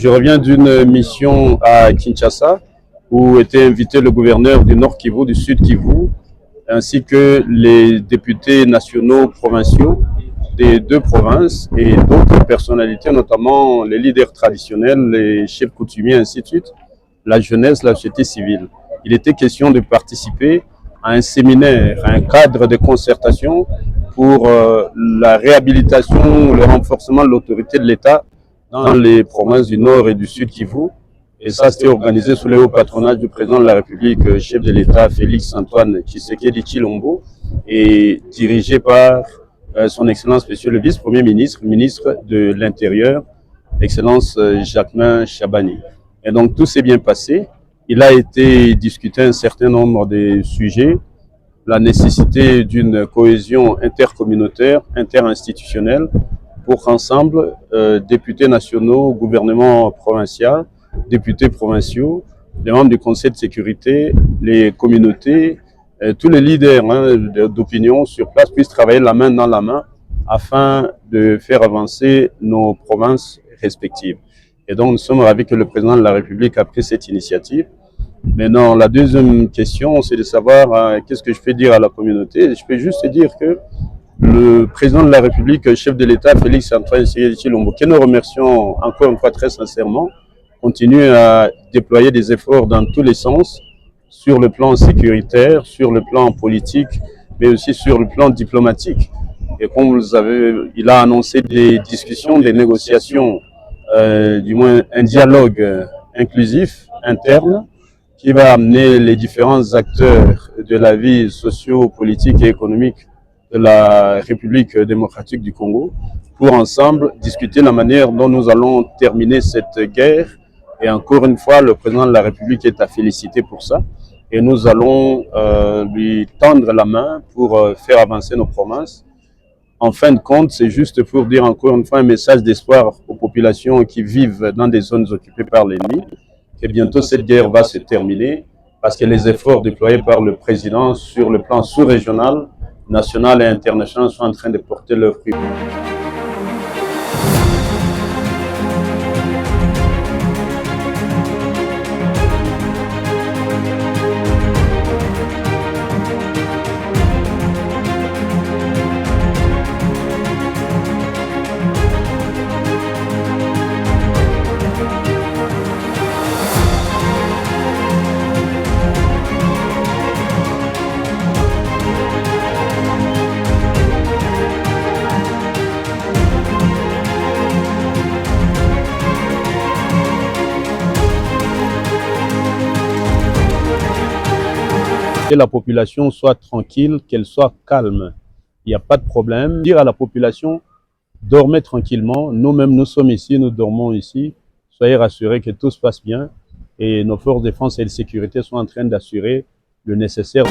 Je reviens d'une mission à Kinshasa où était invité le gouverneur du Nord Kivu, du Sud Kivu, ainsi que les députés nationaux provinciaux des deux provinces et d'autres personnalités, notamment les leaders traditionnels, les chefs coutumiers, ainsi de suite, la jeunesse, la société civile. Il était question de participer à un séminaire, à un cadre de concertation pour la réhabilitation, le renforcement de l'autorité de l'État dans les provinces du Nord et du Sud Kivu. Et ça, c'était organisé sous le haut patronage du président de la République, chef de l'État, Félix Antoine Tshisekedi Tshilombo, et dirigé par son Excellence, Monsieur le Vice-Premier ministre, ministre de l'Intérieur, Excellence Jacquemin Chabani. Et donc, tout s'est bien passé. Il a été discuté un certain nombre de sujets, la nécessité d'une cohésion intercommunautaire, interinstitutionnelle, pour qu'ensemble, députés nationaux, gouvernement provincial, députés provinciaux, les membres du Conseil de sécurité, les communautés, tous les leaders d'opinion sur place puissent travailler la main dans la main afin de faire avancer nos provinces respectives. Et donc, nous sommes ravis que le président de la République a pris cette initiative. Maintenant, la deuxième question, c'est de savoir qu'est-ce que je peux dire à la communauté. Je peux juste dire que le président de la République, chef de l'État, Félix Antoine Tshilombo, que nous remercions encore une fois très sincèrement, continue à déployer des efforts dans tous les sens, sur le plan sécuritaire, sur le plan politique, mais aussi sur le plan diplomatique. Et comme vous le savez, il a annoncé des discussions, des négociations, du moins un dialogue inclusif, interne, qui va amener les différents acteurs de la vie socio-politique et économique de la République démocratique du Congo pour ensemble discuter la manière dont nous allons terminer cette guerre. Et encore une fois, le président de la République est à féliciter pour ça. Et nous allons lui tendre la main pour faire avancer nos provinces. En fin de compte, c'est juste pour dire encore une fois un message d'espoir aux populations qui vivent dans des zones occupées par l'ennemi, que bientôt cette guerre va se terminer parce que les efforts déployés par le président sur le plan sous-régional, national et international sont en train de porter leurs fruits. Que la population soit tranquille, qu'elle soit calme. Il n'y a pas de problème. Dire à la population, dormez tranquillement. Nous-mêmes, nous sommes ici, nous dormons ici. Soyez rassurés que tout se passe bien. Et nos forces de défense et de sécurité sont en train d'assurer le nécessaire.